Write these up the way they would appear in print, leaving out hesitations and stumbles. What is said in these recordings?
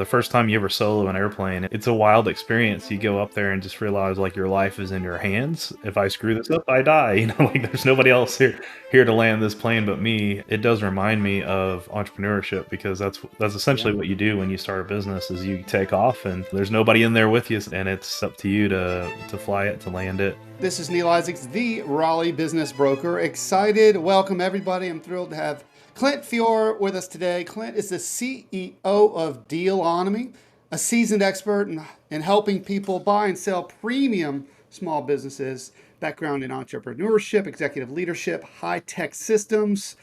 The first time you ever solo an airplane, it's a wild experience. You go up there and just realize like your life is in your hands. If I screw this up, I die. Like there's nobody else here to land this plane but me. It does remind me of entrepreneurship because that's Yeah. essentially what you do when you start a business is you take off and there's nobody in there with you and it's up to you to fly it, to land it. This is Neal Isaacs, the Raleigh Business Broker. Excited. Welcome, everybody. I'm thrilled to have Clint Fiore with us today. Clint is the CEO of Dealonomy, a seasoned expert in helping people buy and sell premium small businesses, background in entrepreneurship, executive leadership, high tech systems.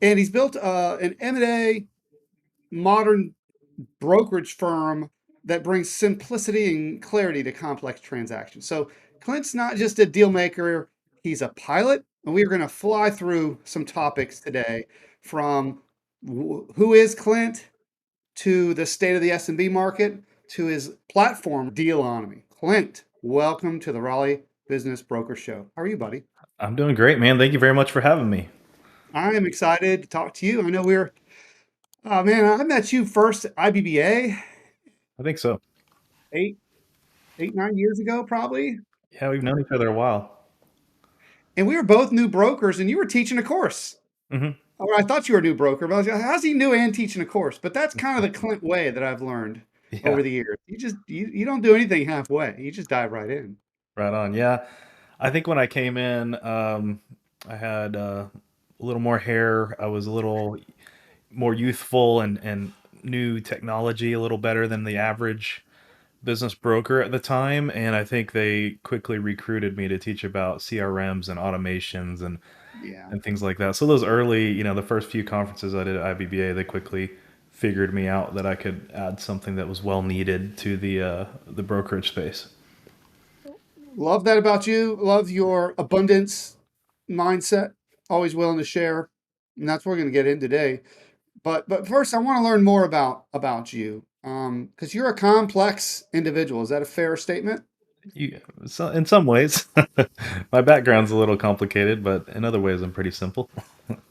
And he's built an M&A modern brokerage firm that brings simplicity and clarity to complex transactions. So Clint's not just a deal maker, he's a pilot. And we are going to fly through some topics today from who is Clint to the state of the S&B market to his platform, Dealonomy. Clint, welcome to the Raleigh Business Broker Show. How are you, buddy? I'm doing great, man. Thank you very much for having me. I am excited to talk to you. I know oh man, I met you first at IBBA I think so. eight, 9 years ago, probably. Yeah, we've known each other a while. And we were both new brokers, and you were teaching a course. Hmm. Or I thought you were a new broker, but I was like, how's he new and teaching a course? But that's kind of the Clint way that I've learned Yeah, over the years. You don't do anything halfway. You just dive right in. right on. Yeah, I think when I came in, I had a little more hair. I was a little more youthful and knew technology a little better than the average business broker at the time. And I think they quickly recruited me to teach about CRMs and automations Yeah. and things like that. So those early, the first few conferences I did at IBBA, they quickly figured me out that I could add something that was well needed to the brokerage space. Love that about you. Love your abundance mindset. Always willing to share. And that's what we're going to get in today. But first, I want to learn more about you. Because you're a complex individual. Is that a fair statement? So in some ways, my background's a little complicated, but in other ways, I'm pretty simple.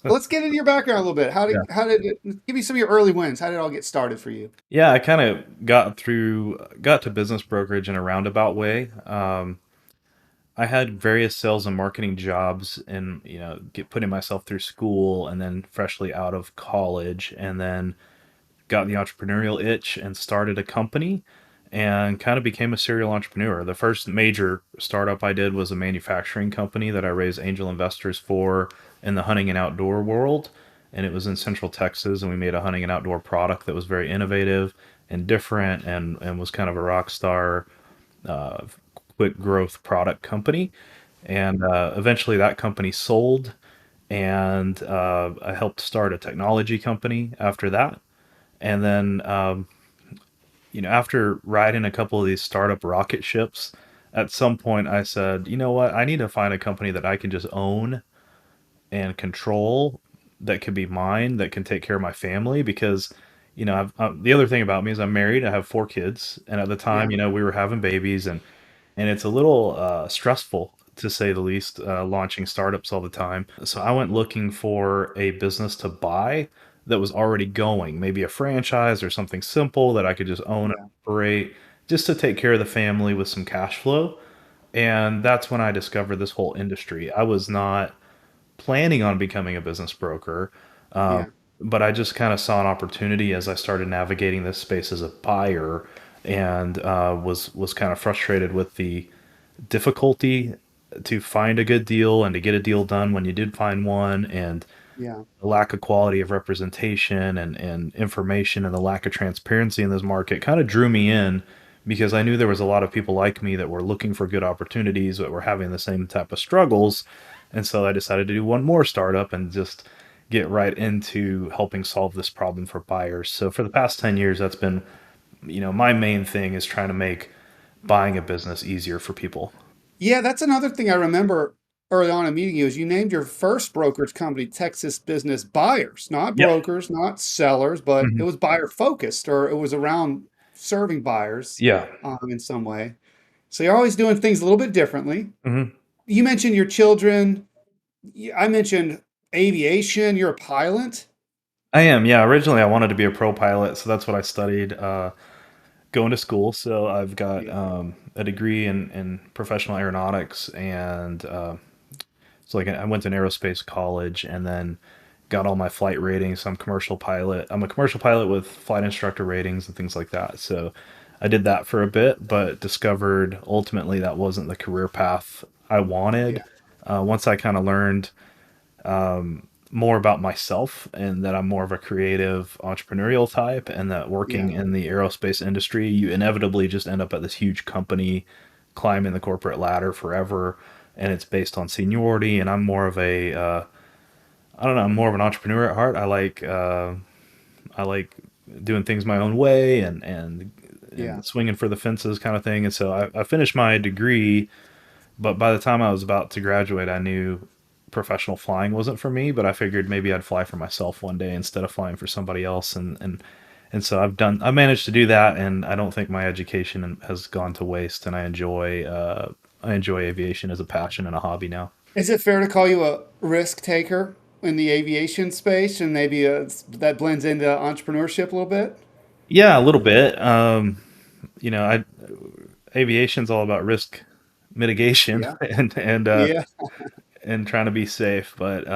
Let's get into your background a little bit. Yeah. How did it, give me some of your early wins? How did it all get started for you? Yeah, I kind of got to business brokerage in a roundabout way. I had various sales and marketing jobs and, putting myself through school and then freshly out of college and then got the entrepreneurial itch and started a company and kind of became a serial entrepreneur. The first major startup I did was a manufacturing company that I raised angel investors for in the hunting and outdoor world. And it was in Central Texas, and we made a hunting and outdoor product that was very innovative and different and was kind of a rock star, uh, quick growth product company. And eventually that company sold, and I helped start a technology company after that. And then after riding a couple of these startup rocket ships, at some point I said, you know what, I need to find a company that I can just own and control, that can be mine, that can take care of my family. Because, the other thing about me is I'm married, I have 4 kids, and at the time, Yeah. we were having babies, and it's a little stressful to say the least, launching startups all the time. So I went looking for a business to buy that was already going, maybe a franchise or something simple that I could just own and Yeah. operate, just to take care of the family with some cash flow. And that's when I discovered this whole industry. I was not planning on becoming a business broker, um, Yeah. but I just kind of saw an opportunity as I started navigating this space as a buyer, and was kind of frustrated with the difficulty to find a good deal and to get a deal done when you did find one, and Yeah. the lack of quality of representation and information and the lack of transparency in this market kind of drew me in, because I knew there was a lot of people like me that were looking for good opportunities but were having the same type of struggles. And so I decided to do one more startup and just get right into helping solve this problem for buyers. So for the past 10 years, that's been, my main thing is trying to make buying a business easier for people. Yeah, that's another thing I remember early on in meeting you is you named your first brokerage company Texas Business Buyers, not Yep. brokers, not sellers, but it Mhm. was buyer focused or it was around serving buyers Yeah. in some way. So you're always doing things a little bit differently. Hmm. You mentioned your children. I mentioned aviation. You're a pilot. I am, yeah. Originally, I wanted to be a pro pilot, so that's what I studied going to school. So I've got Yeah, a degree in professional aeronautics, and so like I went to an aerospace college, and then got all my flight ratings. So I'm commercial pilot. I'm a commercial pilot with flight instructor ratings and things like that. So I did that for a bit, but discovered ultimately that wasn't the career path I wanted. yeah, Once I kind of learned more about myself and that I'm more of a creative entrepreneurial type, and that working yeah, in the aerospace industry, you inevitably just end up at this huge company climbing the corporate ladder forever, and it's based on seniority. And I'm more of a I don't know, I'm more of an entrepreneur at heart. I like doing things my own way, yeah. and swinging for the fences kind of thing. And so I finished my degree, but by the time I was about to graduate, I knew professional flying wasn't for me. But I figured maybe I'd fly for myself one day instead of flying for somebody else. And so I managed to do that, and I don't think my education has gone to waste. And I enjoy aviation as a passion and a hobby now. Is it fair to call you a risk taker in the aviation space, and maybe that blends into entrepreneurship a little bit? Yeah, a little bit. I aviation's all about risk mitigation Yeah, and yeah, and trying to be safe. But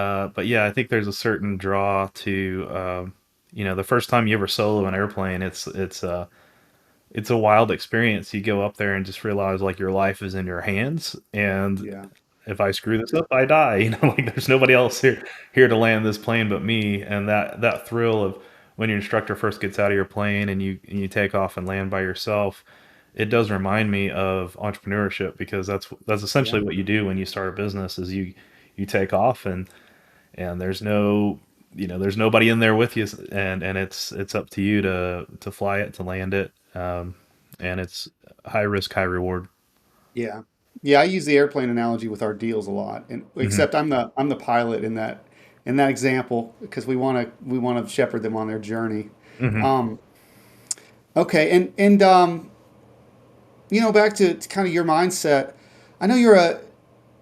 yeah, I think there's a certain draw to the first time you ever solo an airplane, it's a wild experience. You go up there and just realize like your life is in your hands, and yeah, if I screw this up, I die. Like there's nobody else here to land this plane but me. And that thrill of when your instructor first gets out of your plane and you take off and land by yourself, it does remind me of entrepreneurship, because that's yeah, essentially what you do when you start a business is you take off, and there's nobody in there with you, and it's up to you to fly it, to land it, and it's high risk, high reward. yeah, yeah. I use the airplane analogy with our deals a lot, and Hmm. except I'm the pilot in that example because we want to shepherd them on their journey. Hmm. Um, okay, back to kind of your mindset. I know you're an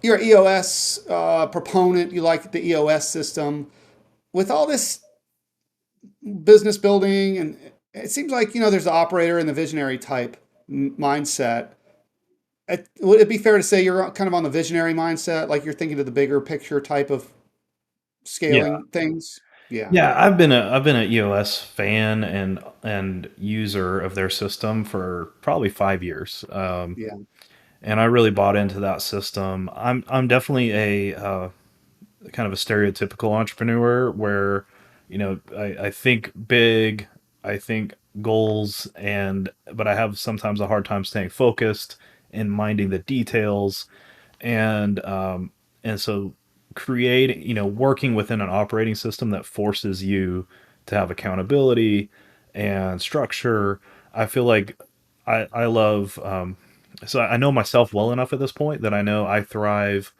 EOS proponent. You like the EOS system. With all this business building, and it seems like there's the operator and the visionary type mindset. Would it be fair to say you're kind of on the visionary mindset, like you're thinking of the bigger picture type of Yeah. scaling things? Yeah, Yeah, I've been a EOS fan and user of their system for probably 5 years, yeah, and I really bought into that system. I'm definitely a kind of a stereotypical entrepreneur where I think big, I think goals, but I have sometimes a hard time staying focused and minding the details, and so creating, working within an operating system that forces you to have accountability and structure. I feel like I love so I know myself well enough at this point that I know I thrive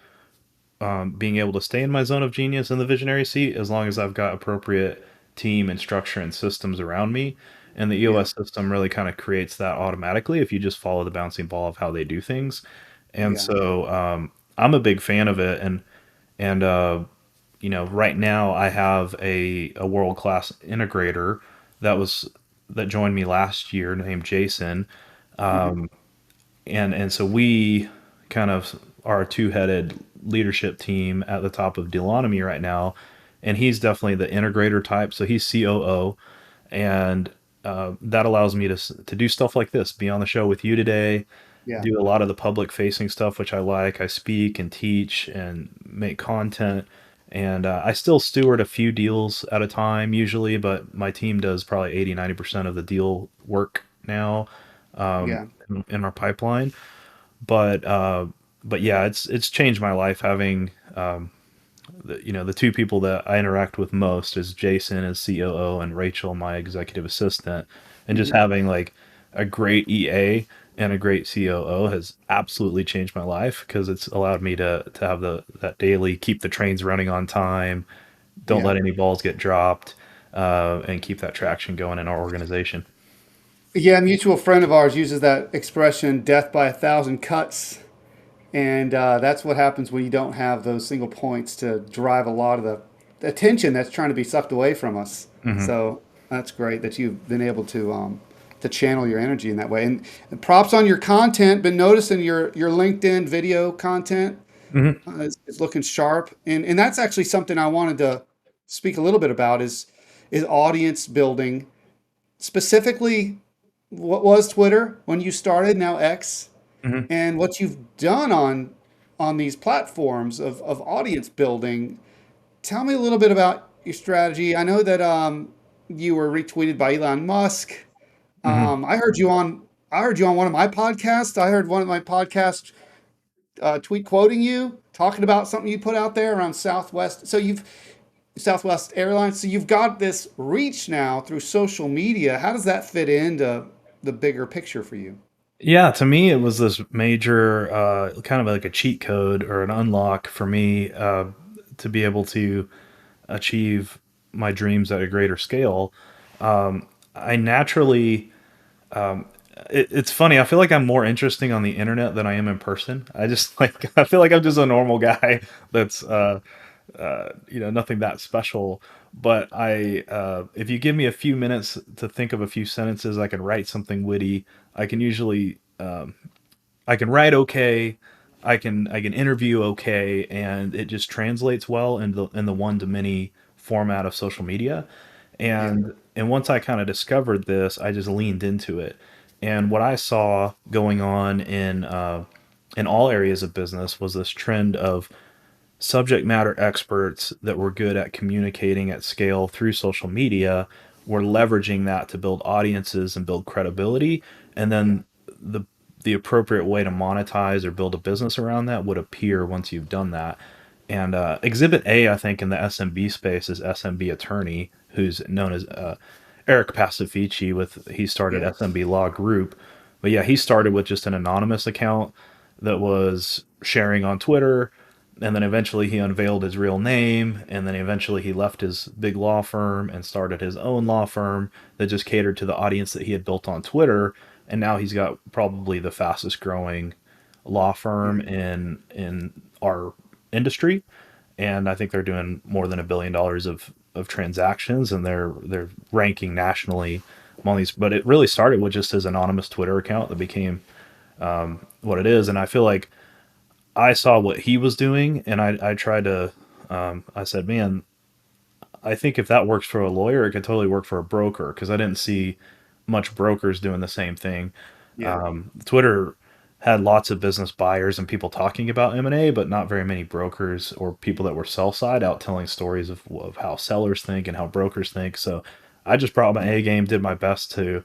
being able to stay in my zone of genius in the visionary seat as long as I've got appropriate team and structure and systems around me. And the yeah, EOS system really kind of creates that automatically if you just follow the bouncing ball of how they do things. And yeah, so I'm a big fan of it. And right now I have a world class integrator that joined me last year named Jason, hmm, and so we kind of are a two-headed leadership team at the top of Dealonomy right now, and he's definitely the integrator type. So he's COO, and that allows me to do stuff like this, be on the show with you today, yeah, do a lot of the public facing stuff, which I like. I speak and teach and make content, and I still steward a few deals at a time usually, but my team does probably 80-90% of the deal work now yeah, in our pipeline. But uh, but yeah, it's changed my life having the two people that I interact with most is Jason as COO and Rachel, my executive assistant, and just hmm, having like a great EA and a great COO has absolutely changed my life, because it's allowed me to have that daily keep the trains running on time, don't yeah. let any balls get dropped, and keep that traction going in our organization. Yeah, a mutual friend of ours uses that expression, "death by a thousand cuts." And that's what happens when you don't have those single points to drive a lot of the attention that's trying to be sucked away from us. Hmm. So that's great that you've been able to channel your energy in that way. And props on your content. Been noticing your LinkedIn video content Hmm. is looking sharp, and that's actually something I wanted to speak a little bit about is audience building. Specifically, what was Twitter when you started, now X, Hmm. and what you've done on these platforms of audience building. Tell me a little bit about your strategy. I know that you were retweeted by Elon Musk. Hmm. I heard you on one of my podcasts. I heard one of my podcasts tweet quoting you, talking about something you put out there around Southwest. Southwest Airlines. So you've got this reach now through social media. How does that fit into the bigger picture for you? Yeah, to me, it was this major, kind of like a cheat code or an unlock for me to be able to achieve my dreams at a greater scale. I naturally, um, it's funny. I feel like I'm more interesting on the internet than I am in person. I just like, I feel like I'm just a normal guy that's, nothing that special. But if you give me a few minutes to think of a few sentences, I can write something witty. I can usually, I can write okay. I can interview okay, and it just translates well in the one to many format of social media. Yeah. And once I kind of discovered this, I just leaned into it. And what I saw going on in all areas of business was this trend of subject matter experts that were good at communicating at scale through social media were leveraging that to build audiences and build credibility. And Yeah. then the the appropriate way to monetize or build a business around that would appear once you've done that. And Exhibit A, I think, in the SMB space is SMB Attorney, who's known as Eric Pacifici. He started Yes. SMB Law Group, but yeah, he started with just an anonymous account that was sharing on Twitter, and then eventually he unveiled his real name, and then eventually he left his big law firm and started his own law firm that just catered to the audience that he had built on Twitter. And now he's got probably the fastest growing law firm Yeah. in our industry, and I think they're doing more than $1 billion of transactions, and they're ranking nationally among these. But it really started with just his anonymous Twitter account that became what it is. And I feel like I saw what he was doing, and I tried to. I said, man, I think if that works for a lawyer, it could totally work for a broker, because I didn't see much brokers doing the same thing. Yeah. Twitter had lots of business buyers and people talking about M&A, but not very many brokers or people that were sell side out telling stories of how sellers think and how brokers think. So I just brought my A game, did my best to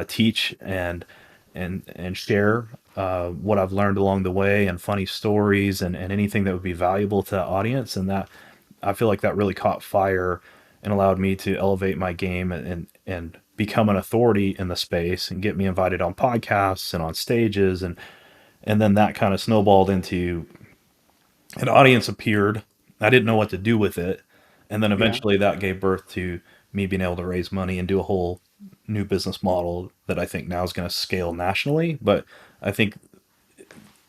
teach and share what I've learned along the way, and funny stories, and anything that would be valuable to the audience. And that, I feel like that really caught fire and allowed me to elevate my game and become an authority in the space and get me invited on podcasts and on stages. And then that kind of snowballed into an audience appeared. I didn't know what to do with it. And then Yeah. eventually that gave birth to me being able to raise money and do a whole new business model that I think now is going to scale nationally. But I think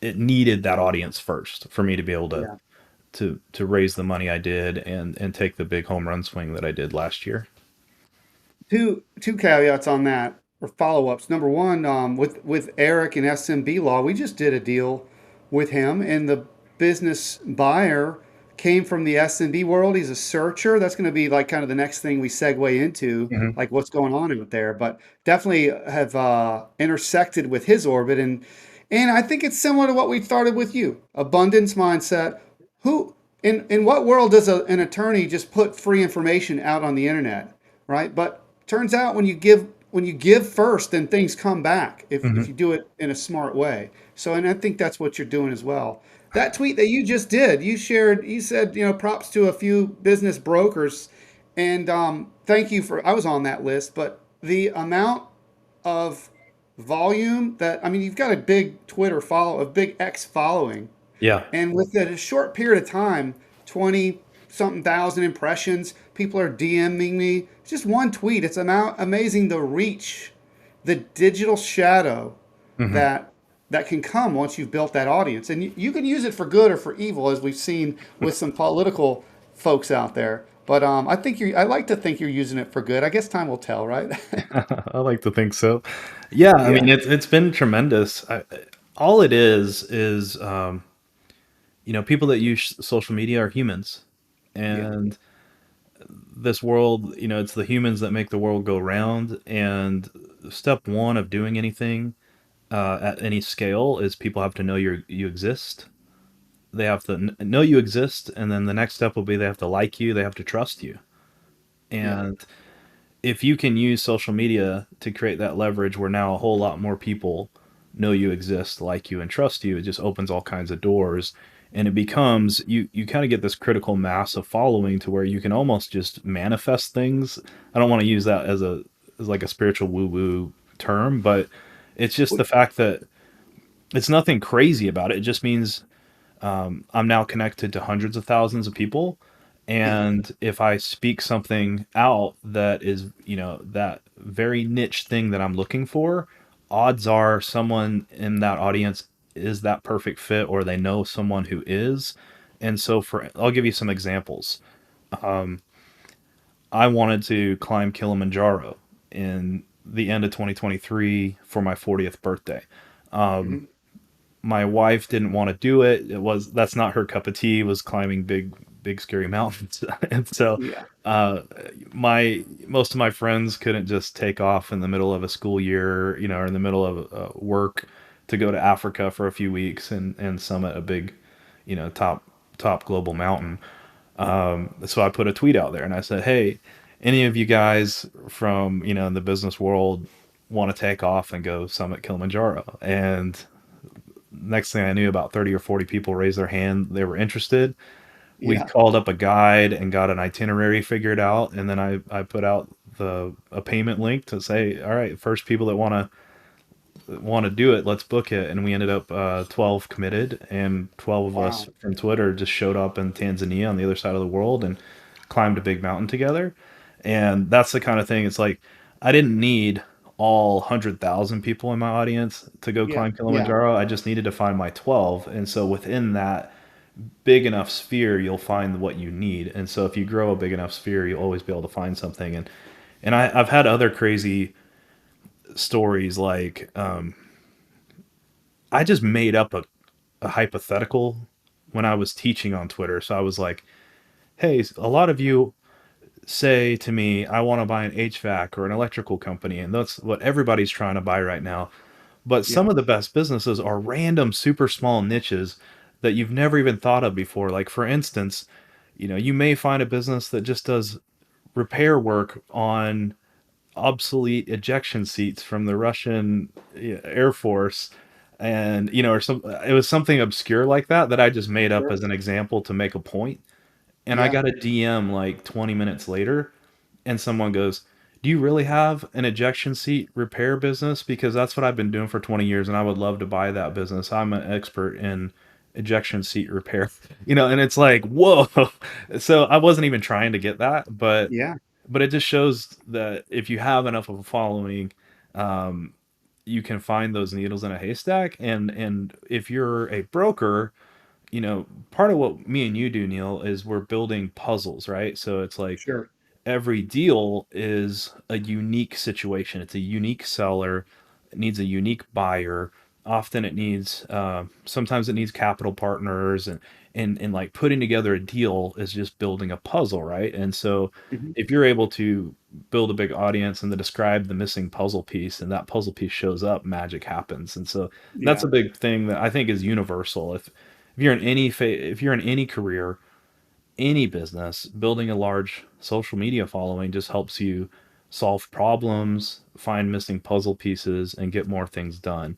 it needed that audience first for me to be able to Yeah. to raise the money I did and take the big home run swing that I did last year. Two caveats on that, or follow-ups. Number one, with Eric and SMB Law, we just did a deal with him, and the business buyer came from the SMB world. He's a searcher. That's going to be like kind of the next thing we segue into, Hmm. like what's going on out there. But definitely have intersected with his orbit, and I think it's similar to what we started with you, abundance mindset. Who in what world does an attorney just put free information out on the internet, right? But turns out when you give first, then things come back if Hmm. you do it in a smart way. So, and I think that's what you're doing as well. That tweet that you just did, you shared, you said, props to a few business brokers, and thank you for. I was on that list, but the amount of volume that I mean, you've got a big Twitter follow, a big X following, Yeah. and within a short period of time, 20 something thousand impressions, people are DMing me. It's just one tweet. It's amazing the reach, the digital shadow Hmm. that that can come once you've built that audience. And you can use it for good or for evil, as we've seen with some political folks out there. But I like to think you're using it for good. I guess time will tell, right? I like to think so. Yeah, I mean Yeah, it's been tremendous. All it is people that use social media are humans, yeah, and this world, it's the humans that make the world go round. And step one of doing anything at any scale is people have to know you exist. They have to know you exist, and then the next step will be they have to like you, they have to trust you. yeah, And if you can use social media to create that leverage where now a whole lot more people know you exist, like you, and trust you, it just opens all kinds of doors. And it becomes you kind of get this critical mass of following to where you can almost just manifest things. I don't want to use that as like a spiritual woo woo term, but it's just Well, the fact that it's nothing crazy about it. It just means I'm now connected to hundreds of thousands of people. yeah, And if I speak something out that is, that very niche thing that I'm looking for, odds are someone in that audience is that perfect fit, or they know someone who is. And so I'll give you some examples. I wanted to climb Kilimanjaro in the end of 2023 for my 40th birthday. mhm, My wife didn't want to do it. That's not her cup of tea, was climbing big scary mountains. And so yeah, uh my most of my friends couldn't just take off in the middle of a school year, or in the middle of work, to go to Africa for a few weeks and summit a big, top global mountain. So I put a tweet out there and I said, "Hey, any of you guys from, in the business world want to take off and go summit Kilimanjaro?" And next thing I knew, about 30 or 40 people raised their hand. They were interested. We yeah, called up a guide and got an itinerary figured out. And then I put out a payment link to say, all right, first people that want to do it, let's book it. And we ended up 12 committed, and 12 of us wow, from Twitter just showed up in Tanzania on the other side of the world and climbed a big mountain together. And that's the kind of thing. It's like I didn't need all 100,000 people in my audience to go yeah, climb yeah, Kilimanjaro. I just needed to find my 12. And so within that big enough sphere, you'll find what you need. And so if you grow a big enough sphere, you'll always be able to find something. And I've had other crazy stories, like I just made up a hypothetical when I was teaching on Twitter. So I was like, hey, a lot of you say to me, I want to buy an HVAC or an electrical company, and that's what everybody's trying to buy right now. But some yeah, of the best businesses are random, super small niches that you've never even thought of before. Like, for instance, you may find a business that just does repair work on obsolete ejection seats from the Russian Air Force. And, or it was something obscure like that I just made up sure, as an example to make a point. And I yeah, got a DM like 20 minutes later, and someone goes, "Do you really have an ejection seat repair business? Because that's what I've been doing for 20 years, and I would love to buy that business. I'm an expert in ejection seat repair." And it's like, whoa. So I wasn't even trying to get that, yeah, but it just shows that if you have enough of a following, um, you can find those needles in a haystack. And if you're a broker, part of what me and you do, Neil, is we're building puzzles, right? So it's like sure, every deal is a unique situation. It's a unique seller. It needs a unique buyer. Often it needs, sometimes it needs capital partners, and like putting together a deal is just building a puzzle, right? And so mhm, if you're able to build a big audience and to describe the missing puzzle piece, and that puzzle piece shows up, magic happens. And so that's a yeah. big thing that I think is universal. If you're in if you're in any career, any business, building a large social media following just helps you solve problems, find missing puzzle pieces, and get more things done.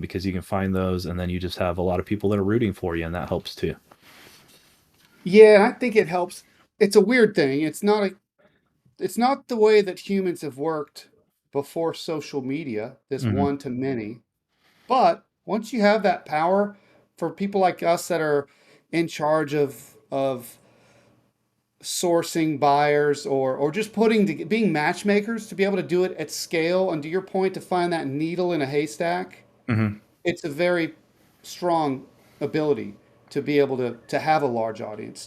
Because you can find those, and then you just have a lot of people that are rooting for you, and that helps too. Yeah, and I think it helps. It's a weird thing. It's not the way that humans have worked before social media, this Hmm. one to many. But once you have that power for people like us that are in charge of sourcing buyers or just being matchmakers to be able to do it at scale, and to your point, to find that needle in a haystack, Hmm. it's a very strong ability to be able to have a large audience,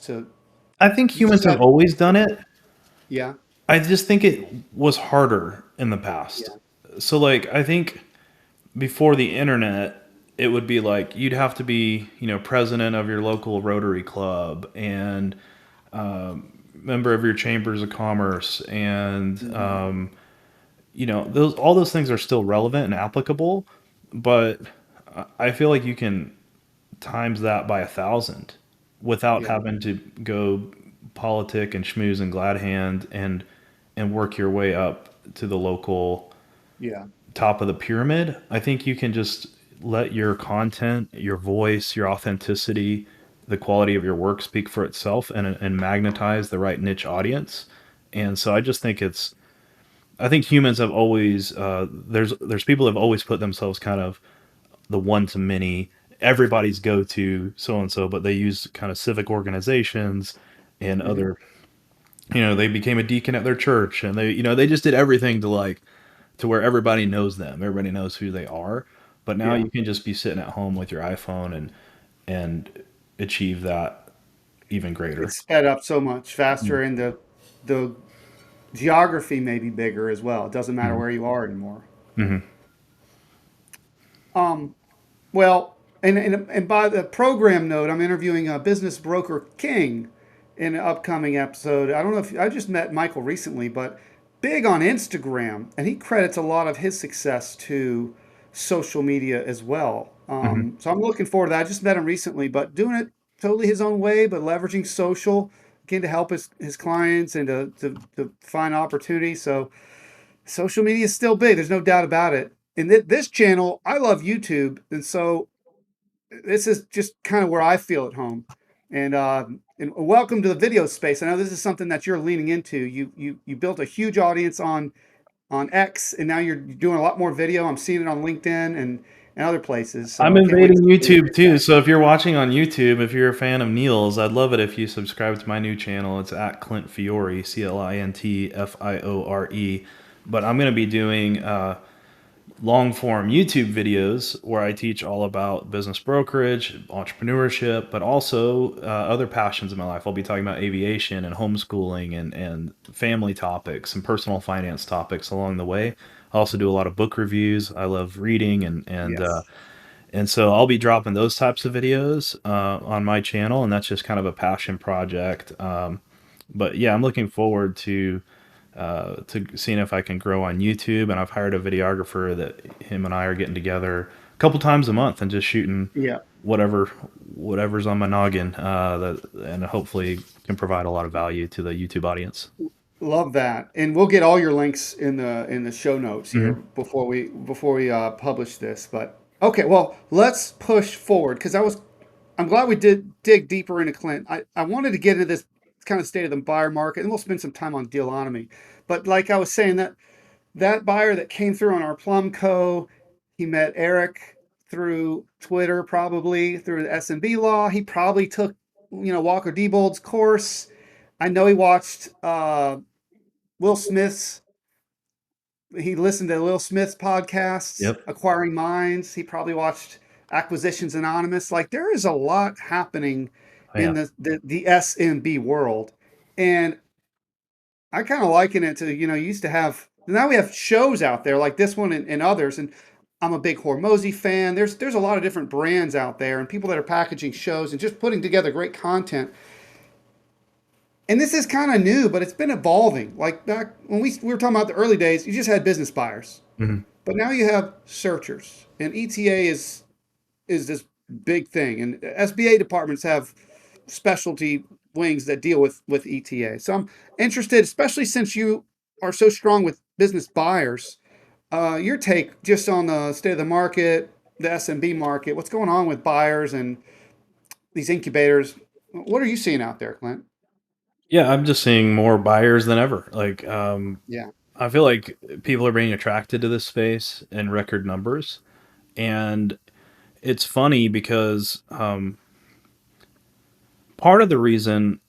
I think You just humans have had, always done it. yeah, I just think it was harder in the past. yeah, So like I think before the internet, it would be like you'd have to be, president of your local Rotary Club and member of your chambers of commerce, and hmm, those all those things are still relevant and applicable, but I feel like you can times that by 1,000 without yeah, having to go politic and schmooze and glad hand and work your way up to the local yeah. top of the pyramid. I think you can just let your content, your voice, your authenticity, the quality of your work speak for itself, and magnetize the right niche audience. And so I just think I think humans have always, there's people have always put themselves kind of the one to many, everybody's go to so and so, but they use kind of civic organizations and Hmm, other, they became a deacon at their church, and they just did everything to like to where everybody knows them, everybody knows who they are. But now yeah. you can just be sitting at home with your iPhone and achieve that even greater. It's sped up so much faster, and the geography may be bigger as well. It doesn't matter Mm-hmm. where you are anymore. Mm-hmm. Um, Well, and by the program note, I'm interviewing a business broker King in an upcoming episode. I don't know if I just met Michael recently, but big on Instagram, and he credits a lot of his success to social media as well. Mm-hmm. So I'm looking forward to that. I just met him recently, but doing it totally his own way, but leveraging social again to help his clients and to find opportunities. So social media is still big. There's no doubt about it. And this channel, I love YouTube, and so this is just kind of where I feel at home. And welcome to the video space. I know this is something that you're leaning into. You built a huge audience on X, and now you're doing a lot more video. I'm seeing it on LinkedIn and other places. So I'm I can't wait invading to see YouTube that. too. So if you're watching on YouTube, if you're a fan of Neal's, I'd love it if you subscribe to my new channel. It's at Clint Fiore, CLINTFIORE. But I'm going to be doing long form YouTube videos where I teach all about business brokerage, entrepreneurship, but also other passions in my life. I'll be talking about aviation and homeschooling and family topics and personal finance topics along the way. I also do a lot of book reviews. I love reading Yes. and so I'll be dropping those types of videos on my channel, and that's just kind of a passion project. But yeah, I'm looking forward to seeing if I can grow on YouTube. And I've hired a videographer that him and I are getting together a couple times a month and just shooting Yeah. whatever whatever's on my noggin, and hopefully can provide a lot of value to the YouTube audience. Love that. And we'll get all your links in the show notes here Hmm. before we publish this. But okay, well, let's push forward because I'm glad we did dig deeper into Clint. I wanted to get into this kind of state of the buyer market, and we'll spend some time on Dealonomy. But like I was saying, that buyer that came through on our Plum Co, he met Eric through Twitter, probably through the S&B law. He probably took, Walker Diebold's course. I know he watched Will Smith's. He listened to Will Smith's podcasts, Yep. Acquiring Minds. He probably watched Acquisitions Anonymous. Like there is a lot happening Oh, in yeah. the SMB world, and I kind of liken it to you used to have. Now we have shows out there like this one and others, and I'm a big Hormozy fan. There's a lot of different brands out there and people that are packaging shows and just putting together great content. And this is kind of new, but it's been evolving. Like back when we were talking about the early days, you just had business buyers. Hmm. But now you have searchers, and ETA is this big thing, and SBA departments have specialty wings that deal with ETA. So I'm interested, especially since you are so strong with business buyers. Your take just on the state of the market, the SMB market, what's going on with buyers and these incubators? What are you seeing out there, Clint? Yeah, I'm just seeing more buyers than ever. Like, Yeah, I feel like people are being attracted to this space in record numbers, and it's funny because part of the reason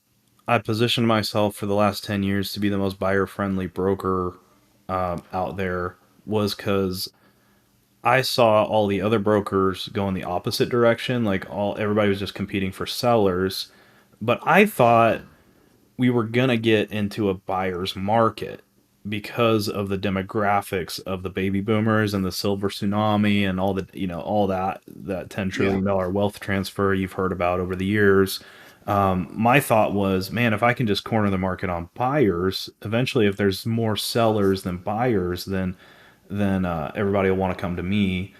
I positioned myself for the last 10 years to be the most buyer friendly broker out there was because I saw all the other brokers go in the opposite direction. Like everybody was just competing for sellers. But I thought we were gonna get into a buyer's market because of the demographics of the baby boomers and the silver tsunami and all the all that Yeah. $10 trillion wealth transfer you've heard about over the years. My thought was, man, if I can just corner the market on buyers, eventually, if there's more sellers than buyers, then everybody will want to come to me,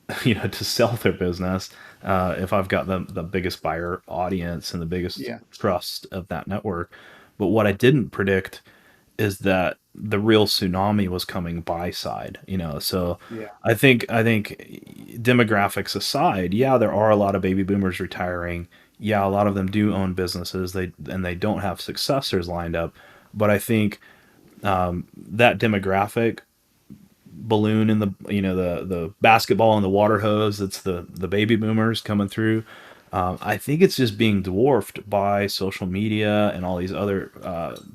to sell their business. If I've got the biggest buyer audience and the biggest Yeah. trust of that network. But what I didn't predict is that the real tsunami was coming buy side, so Yeah. I think demographics aside, yeah, there are a lot of baby boomers retiring. Yeah, a lot of them do own businesses, they don't have successors lined up. But I think that demographic balloon in the the basketball and the water hose, it's the baby boomers coming through. I think it's just being dwarfed by social media and all these other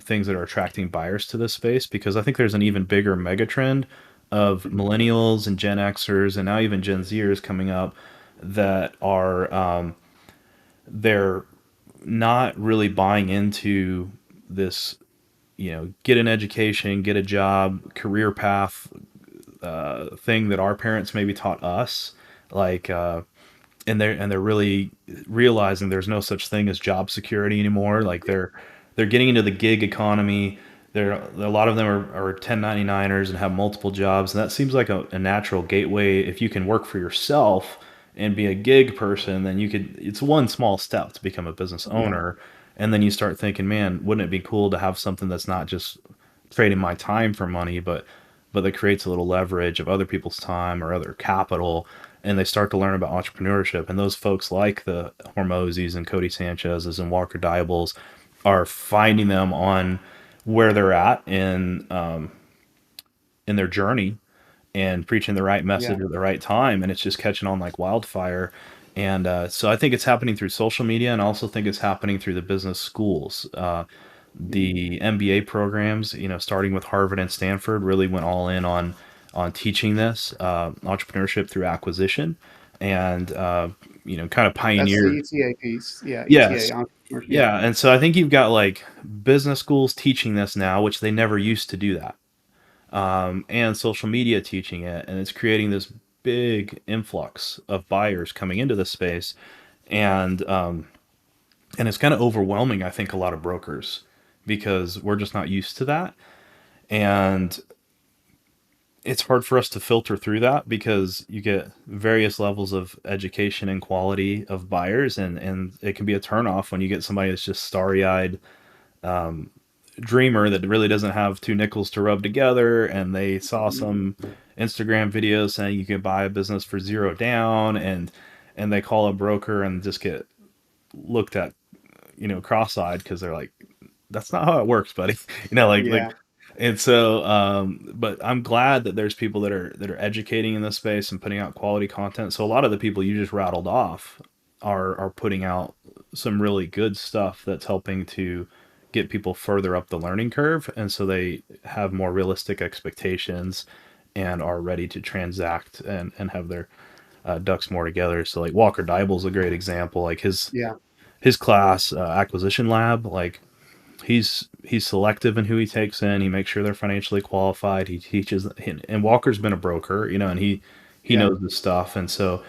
things that are attracting buyers to this space, because I think there's an even bigger mega trend of millennials and Gen Xers and now even Gen Zers coming up that are they're not really buying into this, get an education, get a job, career path thing that our parents maybe taught us, like and they're really realizing there's no such thing as job security anymore. Like they're getting into the gig economy. A lot of them are 1099ers and have multiple jobs, and that seems like a natural gateway. If you can work for yourself and be a gig person, then it's one small step to become a business Yeah. owner. And then you start thinking, man, wouldn't it be cool to have something that's not just trading my time for money, but that creates a little leverage of other people's time or other capital, and they start to learn about entrepreneurship. And those folks like the Hormozis and Cody Sanchez's and Walker Dybels are finding them on where they're at in their journey and preaching the right Yeah. message at the right time, and it's just catching on like wildfire. And so I think it's happening through social media, and I also think it's happening through the business schools. Mhm. The MBA programs, starting with Harvard and Stanford, really went all in on teaching this entrepreneurship through acquisition, and kind of That's the pioneered. ETA piece. Yeah. ETA Yes, entrepreneur. Yeah. yeah, and so I think you've got like business schools teaching this now, which they never used to do that, and social media teaching it, and it's creating this big influx of buyers coming into this space, and and it's kind of overwhelming. I think a lot of brokers, because we're just not used to that, and it's hard for us to filter through that because you get various levels of education and quality of buyers, and it can be a turnoff when you get somebody that's just starry-eyed dreamer that really doesn't have two nickels to rub together, and they saw some Instagram videos saying you can buy a business for zero down, and they call a broker and just get looked at, cross-eyed, because they're like, that's not how it works, buddy. Like, Yeah. and so, but I'm glad that there's people that are educating in this space and putting out quality content. So a lot of the people you just rattled off are putting out some really good stuff that's helping to get people further up the learning curve, and so they have more realistic expectations and are ready to transact and have their ducks more together. So like Walker Dybel's a great example. Like Yeah. his class, acquisition lab, like he's selective in who he takes in. He makes sure they're financially qualified. He teaches, and Walker's been a broker, and he Yeah. knows this stuff, and so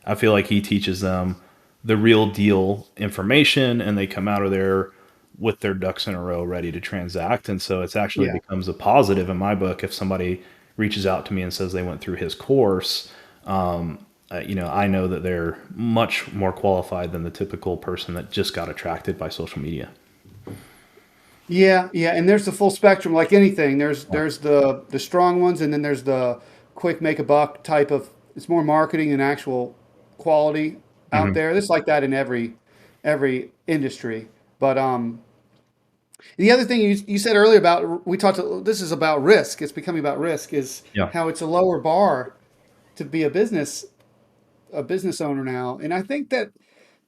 I feel like he teaches them the real deal information, and they come out of there with their ducks in a row, ready to transact. And so it's actually Yeah. becomes a positive in my book if somebody reaches out to me and says they went through his course. I know that they're much more qualified than the typical person that just got attracted by social media. Yeah, yeah, and there's the full spectrum, like anything. There's Yeah. there's the strong ones, and then there's the quick make a buck type of. It's more marketing than actual quality out Mhm. there. It's like that in every industry. But the other thing you said earlier about we talked. This is about risk. It's becoming about risk. Is Yeah. how it's a lower bar to be a business owner now, and I think that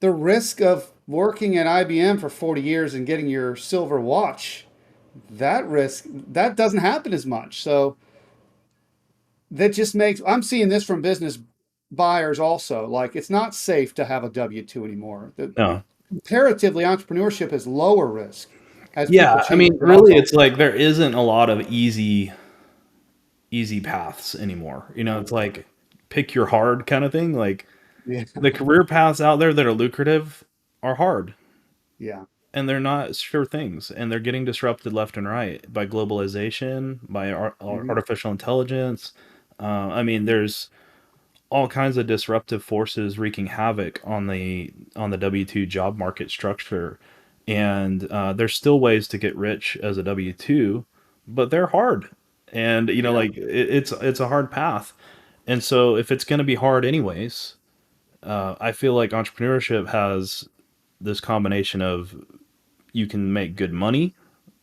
the risk of working at IBM for 40 years and getting your silver watch, that risk that doesn't happen as much. So that just makes I'm seeing this from business buyers also. Like it's not safe to have a W-2 anymore. No. Comparatively, entrepreneurship is lower risk. as people Yeah, I change mean, jobs really, all it's like there isn't a lot of easy paths anymore. You know, the time. it's like pick your hard kind of thing. Like Yeah. the career paths out there that are lucrative are hard, Yeah. and they're not sure things, and they're getting disrupted left and right by globalization, by Hmm. artificial intelligence. I mean, there's all kinds of disruptive forces wreaking havoc on the W-2 job market structure. And there's still ways to get rich as a W-2, but they're hard. And you know, Yeah. like it's a hard path. And so if it's going to be hard anyways, I feel like entrepreneurship has this combination of you can make good money,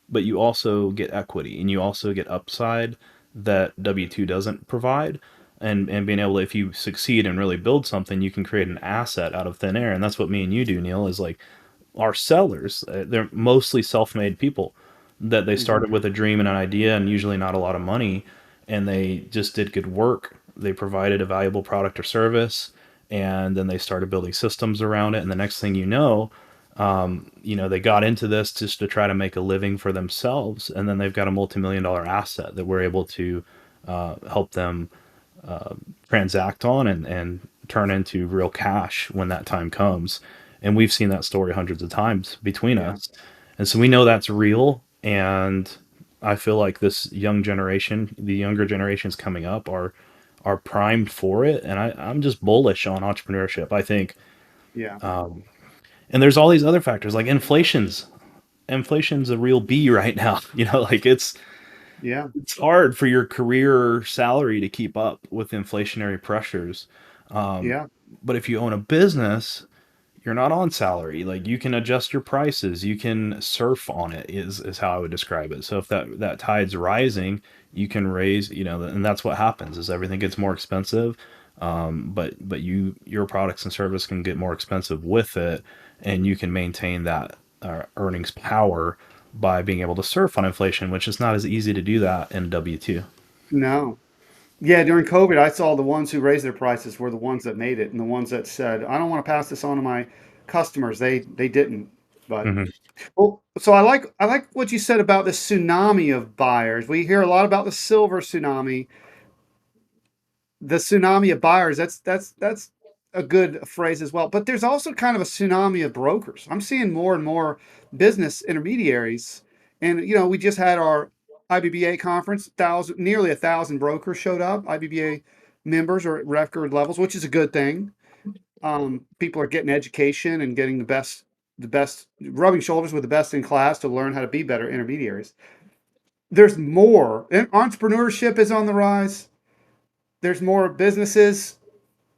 but you also get equity and you also get upside that W2 doesn't provide. And being able to, if you succeed and really build something, you can create an asset out of thin air. And that's what me and you do, Neil, is like our sellers. They're mostly self-made people that they Hmm. started with a dream and an idea and usually not a lot of money. And they just did good work. They provided a valuable product or service. And then they started building systems around it. And the next thing you know, they got into this just to try to make a living for themselves, and then they've got a multi-million-dollar asset that we're able to help them transact on and turn into real cash when that time comes. And we've seen that story hundreds of times between Yeah. us, and so we know that's real. And I feel like this young generation, the younger generations coming up, are primed for it, and I'm just bullish on entrepreneurship. I think, Yeah. and there's all these other factors like inflation's a real B right now. You know, like Yeah. it's hard for your career salary to keep up with inflationary pressures. Um, Yeah. but if you own a business, you're not on salary. Like you can adjust your prices, you can surf on it is how I would describe it. So if that tide's rising, you can raise, you know, and that's what happens is everything gets more expensive. But your products and service can get more expensive with it, and you can maintain that earnings power by being able to surf on inflation, which is not as easy to do that in W two. No. Yeah, during COVID, I saw the ones who raised their prices were the ones that made it, and the ones that said, "I don't want to pass this on to my customers." They didn't. But Hmm. well, so I like what you said about the tsunami of buyers. We hear a lot about the silver tsunami, the tsunami of buyers. That's a good phrase as well. But there's also kind of a tsunami of brokers. I'm seeing more and more business intermediaries, and we just had our IBBA conference. Nearly 1,000 brokers showed up. IBBA members are at record levels, which is a good thing. People are getting education and getting the best, rubbing shoulders with the best in class to learn how to be better intermediaries. There's more. And entrepreneurship is on the rise. There's more businesses,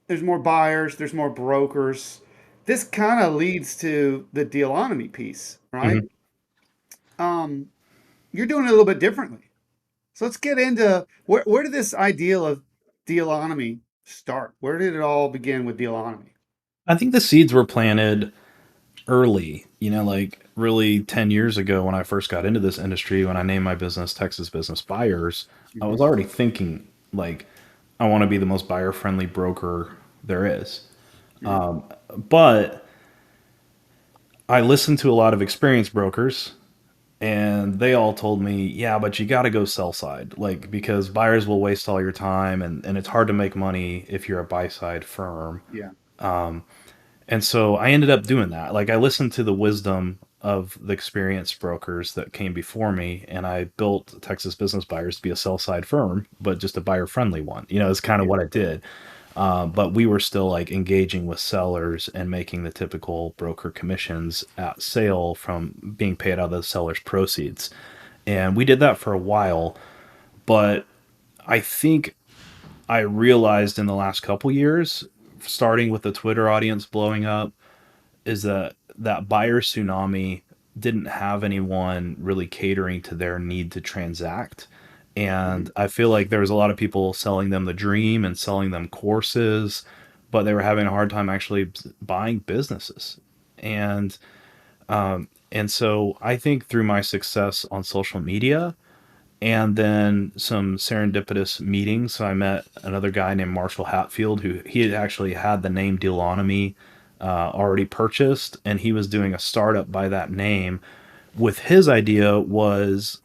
there's more buyers, there's more brokers. This kind of leads to the dealonomy piece, right? Hmm. Um, you're doing it a little bit differently. So let's get into where did this ideal of dealonomy start? Where did it all begin with dealonomy? I think the seeds were planted early, you know, like really 10 years ago when I first got into this industry, when I named my business Texas Business Buyers, I was Hmm. already thinking, like, I want to be the most buyer friendly broker there is. Yeah. But I listened to a lot of experienced brokers, and they all told me, yeah, but you got to go sell side, like, because buyers will waste all your time, and it's hard to make money if you're a buy side firm. Yeah. And so I ended up doing that. Like I listened to the wisdom of the experienced brokers that came before me, and I built Texas Business Buyers to be a sell side firm, but just a buyer friendly one. You know, it's kind of Yeah. what I did. But we were still like engaging with sellers and making the typical broker commissions at sale from being paid out of the seller's proceeds. And we did that for a while, but I think I realized in the last couple years, starting with the Twitter audience blowing up, is that buyer tsunami didn't have anyone really catering to their need to transact. Hmm. And I feel like there was a lot of people selling them the dream and selling them courses, but they were having a hard time actually buying businesses. And and so I think through my success on social media and then some serendipitous meetings. So I met another guy named Marshall Hatfield who he had actually had the name Dealonomy already purchased, and he was doing a startup by that name with his idea was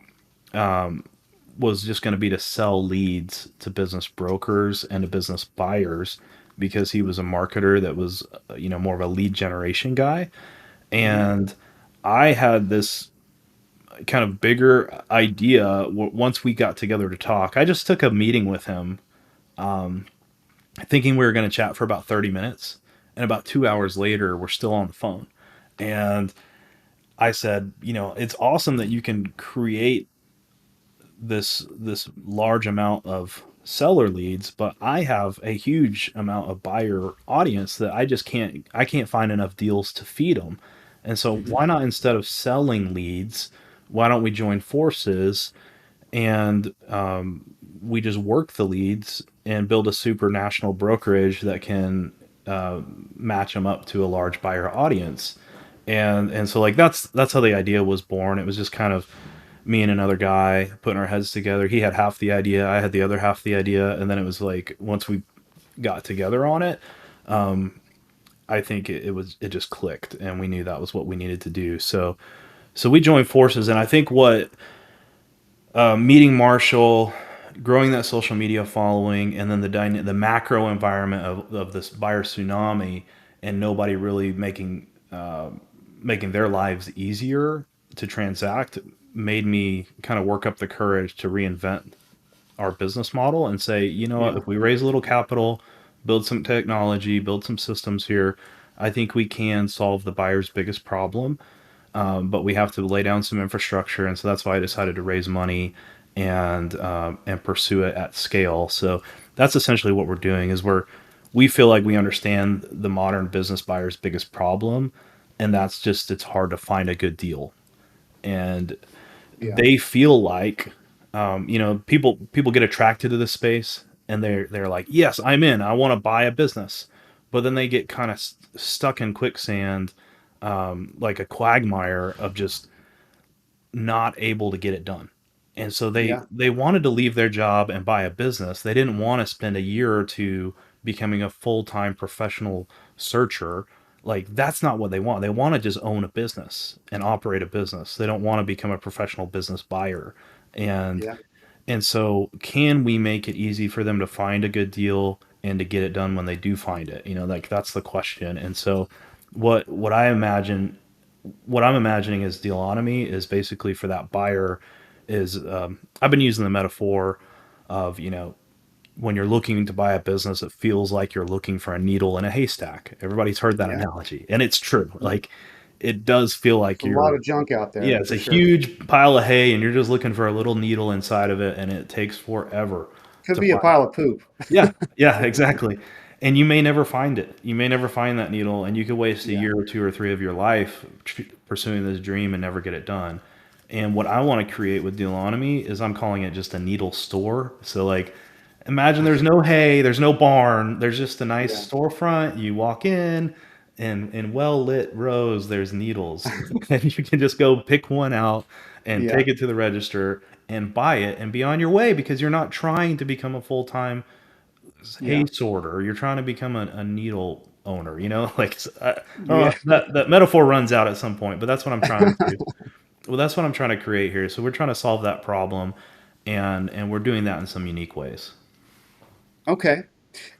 just going to be to sell leads to business brokers and to business buyers because he was a marketer that was more of a lead generation guy. Hmm. And I had this kind of bigger idea once we got together to talk. I just took a meeting with him, thinking we were going to chat for about 30 minutes. And about 2 hours later, we're still on the phone. And I said, it's awesome that you can create this large amount of seller leads, but I have a huge amount of buyer audience that I can't find enough deals to feed them. And so Hmm. why not, instead of selling leads, why don't we join forces and we just work the leads and build a super national brokerage that can match them up to a large buyer audience. And so like that's how the idea was born. It was just kind of me and another guy putting our heads together. He had half the idea, I had the other half the idea, and then it was like once we got together on it, I think it just clicked, and we knew that was what we needed to do. So we joined forces, and I think what meeting Marshall, growing that social media following, and then the macro environment of this buyer tsunami, and nobody really making their lives easier to transact, made me kind of work up the courage to reinvent our business model and say, you know what, Yeah. if we raise a little capital, build some technology, build some systems here, I think we can solve the buyer's biggest problem. But we have to lay down some infrastructure, and so that's why I decided to raise money and pursue it at scale. So that's essentially what we're doing. We feel like we understand the modern business buyer's biggest problem, and that's just it's hard to find a good deal. And Yeah. they feel like people get attracted to this space, and they're like, yes, I'm in, I want to buy a business, but then they get kind of stuck in quicksand, like a quagmire of just not able to get it done. And so they Yeah. they wanted to leave their job and buy a business. They didn't want to spend a year or two becoming a full-time professional searcher. Like that's not what they want. They want to just own a business and operate a business. They don't want to become a professional business buyer. And Yeah. and so can we make it easy for them to find a good deal and to get it done when they do find it? Like that's the question. And so what I'm imagining is Dealonomy is basically for that buyer is I've been using the metaphor of when you're looking to buy a business, it feels like you're looking for a needle in a haystack. Everybody's heard that Yeah. analogy, and it's true. Like it does feel like There's a lot you're of junk out yeah, there it's for a sure. huge pile of hay, and you're just looking for a little needle inside of it, and it takes forever Could to be a find. pile of poop. Yeah, yeah, exactly. And you may never find it. You may never find that needle, and you could waste a Yeah. year or two or three of your life pursuing this dream and never get it done. And what I want to create with Dealonomy is I'm calling it just a needle store. So like imagine there's no hay, there's no barn, there's just a Yeah. nice storefront. You walk in and in well lit rows there's needles. And you can just go pick one out and Yeah. take it to the register and buy it and be on your way because you're not trying to become a full-time hay Yeah. sorter. You're trying to become a needle owner, like I don't Yeah. know, that metaphor runs out at some point, but that's what I'm trying to well, that's what I'm trying to create here. So we're trying to solve that problem, and we're doing that in some unique ways. Okay.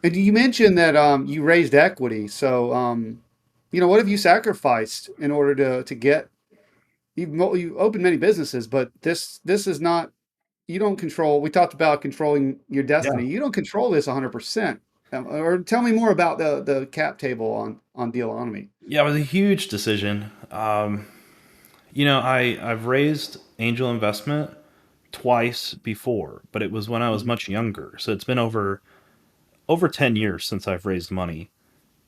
And you mentioned that you raised equity. So what have you sacrificed in order to get you opened many businesses, but this is not you don't control. We talked about controlling your Yeah. destiny. You don't control this 100%. Or tell me more about the cap table on Dealonomy. Yeah, it was a huge decision. I've raised angel investment twice before, but it was when I was Mhm. much younger. So it's been over 10 years since I've raised money.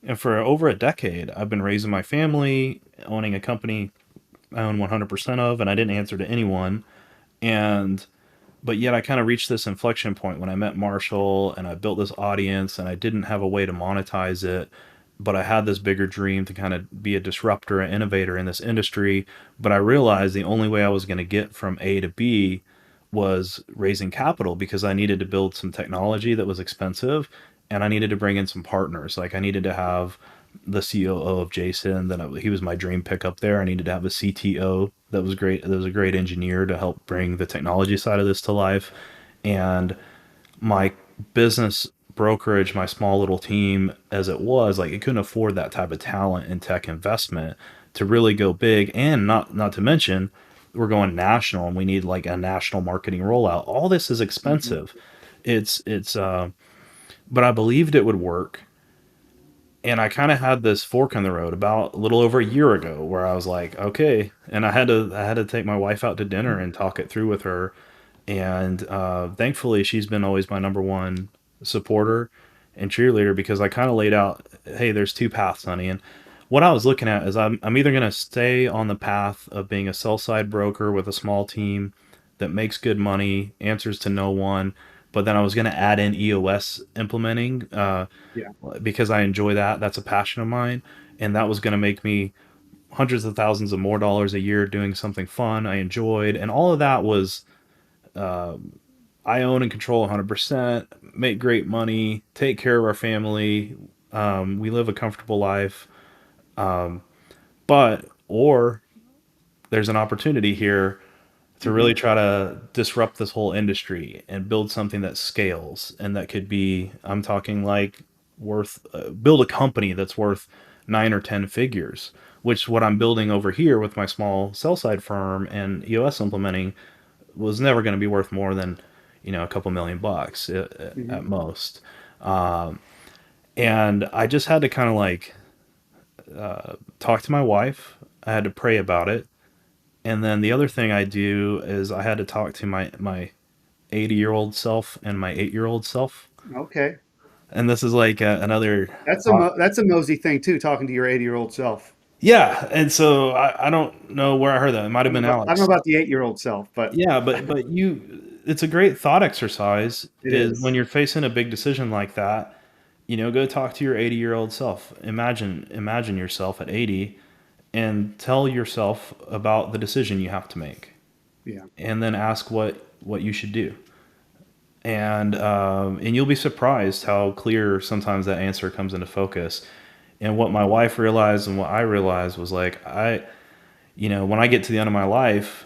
And for over a decade, I've been raising my family, owning a company I own 100% of, and I didn't answer to anyone. And but yet I kind of reached this inflection point when I met Marshall and I built this audience and I didn't have a way to monetize it, but I had this bigger dream to kind of be a disruptor and innovator in this industry. But I realized the only way I was going to get from A to B was raising capital because I needed to build some technology that was expensive and I needed to bring in some partners. Like I needed to have the COO of Jason. He was my dream pick up there. I needed to have a CTO that was great. That was a great engineer to help bring the technology side of this to life. And my business brokerage, my small little team as it was, like it couldn't afford that type of talent and tech investment to really go big. And not to mention, we're going national and we need like a national marketing rollout. All this is Mhm. expensive. It's but I believed it would work. And I kind of had this fork in the road about a little over a year ago where I was like, okay. And I had to take my wife out to dinner and talk it through with her. And thankfully, she's been always my number one supporter and cheerleader because I kind of laid out, hey, there's two paths, honey. And what I was looking at is I'm either going to stay on the path of being a sell side broker with a small team that makes good money, answers to no one, but then I was going to add in EOS implementing Yeah. because I enjoy that. That's a passion of mine. And that was going to make me hundreds of thousands of more dollars a year doing something fun I enjoyed. And all of that was I own and control 100%, make great money, take care of our family. We live a comfortable life. Or there's an opportunity here to Hmm. really try to disrupt this whole industry and build something that scales and that could be, I'm talking like build a company that's worth 9 or 10 figures, which what I'm building over here with my small sell side firm and EOS implementing was never going to be worth more than, a couple $1 million Hmm. at most. And I just had to kind of like talk to my wife. I had to pray about it. And then the other thing I do is I had to talk to my 80-year-old self and my 8-year-old self. Okay. And this is like another That's a mosey thing too, talking to your 80-year-old self. yeah. And so I don't know where I heard that. It might have been I don't know Alex. about the 8-year-old self, but Yeah, but it's a great thought exercise it is when is. you're facing a big decision like that, go talk to your 80-year-old self. Imagine yourself at 80 and tell yourself about the decision you have to make Yeah. and then ask what you should do. And you'll be surprised how clear sometimes that answer comes into focus. And what my wife realized and what I realized was like when I get to the end of my life,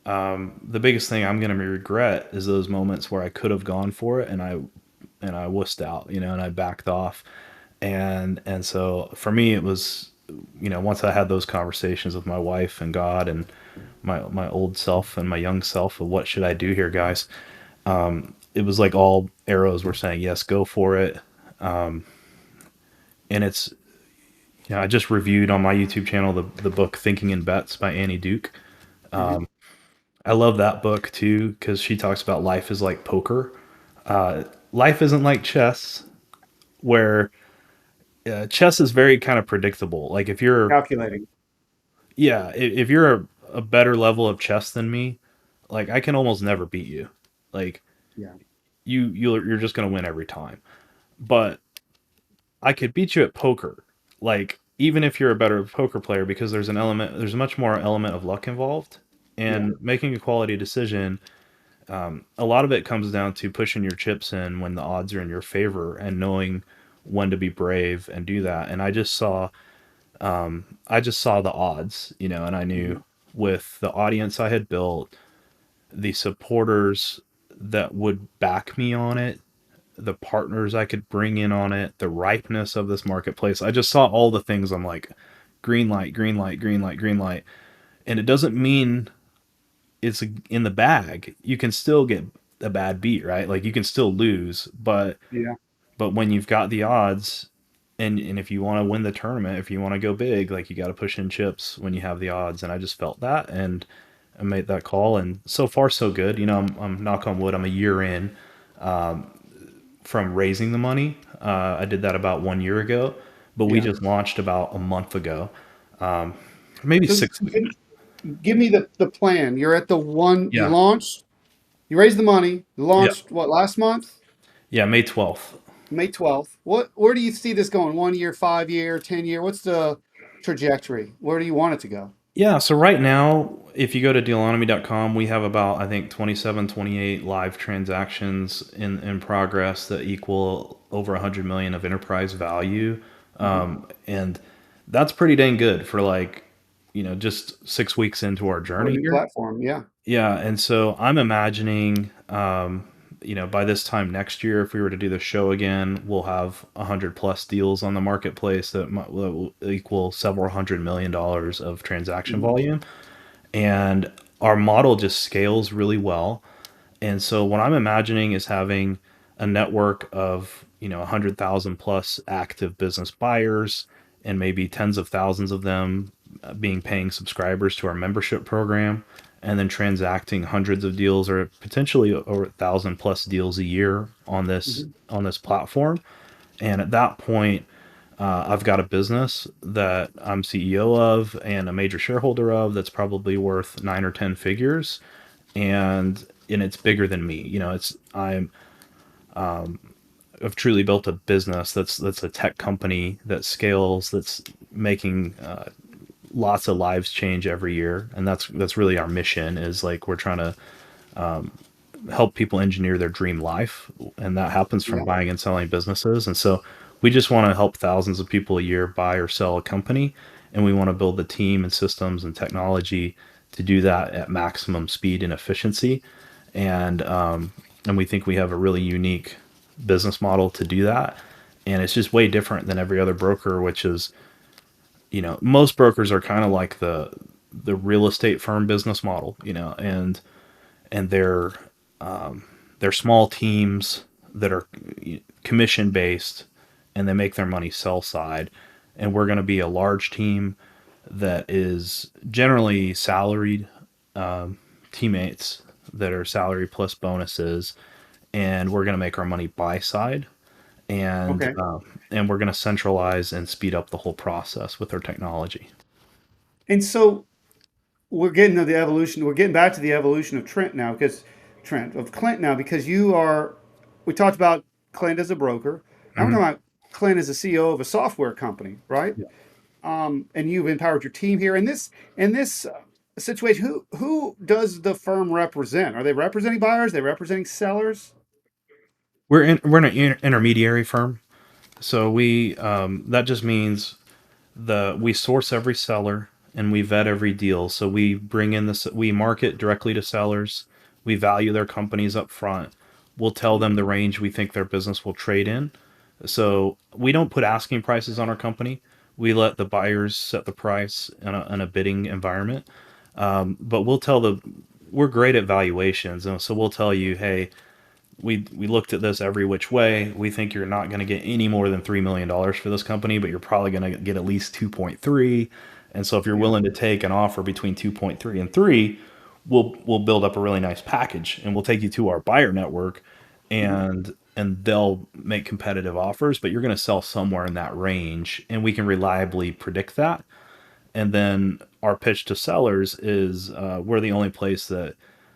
the biggest thing I'm going to regret is those moments where I could have gone for it and I wussed out, and I backed off. And so for me, it was, once I had those conversations with my wife and God and my old self and my young self of what should I do here, guys, it was like all arrows were saying, yes, go for it. And it's, I just reviewed on my YouTube channel the book Thinking in Bets by Annie Duke. Hmm. I love that book too because she talks about life is like poker. Life isn't like chess, where chess is very kind of predictable. Like if you're, Calculating. yeah, if you're a better level of chess than me, like I can almost never beat you. Like Yeah. you're just gonna win every time. But I could beat you at poker. Like even if you're a better poker player, because there's much more element of luck involved, Yeah. and making a quality decision. A lot of it comes down to pushing your chips in when the odds are in your favor and knowing when to be brave and do that. And I just saw the odds, and I knew Hmm. with the audience I had built, the supporters that would back me on it, the partners I could bring in on it, the ripeness of this marketplace. I just saw all the things. I'm like, green light, green light, green light, green light. And it doesn't mean it's in the bag. You can still get a bad beat, right? Like you can still lose, Yeah. but when you've got the odds, and if you want to win the tournament, if you want to go big, like you got to push in chips when you have the odds. And I just felt that, and I made that call. And so far, so good. I'm knock on wood. I'm a year in from raising the money. I did that about 1 year ago, but we Yeah. just launched about a month ago, maybe So, 6 weeks. give me the plan. You're at the one you Yeah, launched, you raised the money, you yeah, launched what last month? yeah. May 12th. May 12th. Where do you see this going? 1 year, 5 year, 10 year? What's the trajectory? Where do you want it to go? Yeah, so right now, if you go to dealonomy.com, we have about, I think, 27, 28 live transactions in progress that equal over 100 million of enterprise value. Mhm. And that's pretty dang good for like, just 6 weeks into our For a journey new here. platform, yeah. Yeah, and so I'm imagining, by this time next year, if we were to do the show again, we'll have 100 plus deals on the marketplace that will equal several $100 million of transaction Mhm. volume, and our model just scales really well. And so what I'm imagining is having a network of, 100,000 plus active business buyers and maybe tens of thousands of them being paying subscribers to our membership program, and then transacting hundreds of deals or potentially over 1,000 plus deals a year Mhm. on this platform. And at that point, I've got a business that I'm CEO of and a major shareholder of that's probably worth 9 or 10 figures, and it's bigger than me. I've truly built a business that's a tech company that scales, that's making lots of lives change every year, and that's really our mission. Is like we're trying to help people engineer their dream life, and that happens from Yeah, buying and selling businesses. And so we just want to help thousands of people a year buy or sell a company, and we want to build the team and systems and technology to do that at maximum speed and efficiency. And um, and we think we have a really unique business model to do that, and it's just way different than every other broker, which is, most brokers are kind of like the real estate firm business model, and they're small teams that are commission based, and they make their money sell side. And we're going to be a large team that is generally salaried teammates that are salary plus bonuses, and we're going to make our money buy side, and okay. and we're going to centralize and speed up the whole process with our technology. And so we're getting to the evolution. We're getting back to the evolution of Clint now, because we talked about Clint as a broker. Now we're Mhm. talking about Clint as a CEO of a software company, right? Yeah. And you've empowered your team here. In this situation, who does the firm represent? Are they representing buyers? Are they representing sellers? We're an intermediary firm, so we that just means we source every seller and we vet every deal. So we market directly to sellers. We value their companies up front. We'll tell them the range we think their business will trade in. So we don't put asking prices on our company. We let the buyers set the price in a bidding environment. But we're great at valuations, and so we'll tell you, hey, we looked at this every which way. We think you're not going to get any more than $3 million for this company, but you're probably going to get at least 2.3. And so if you're Yeah. willing to take an offer between 2.3 and 3, we'll build up a really nice package, and we'll take you to our buyer network, Mhm. and they'll make competitive offers, but you're going to sell somewhere in that range, and we can reliably predict that. And then our pitch to sellers is, we're the only place that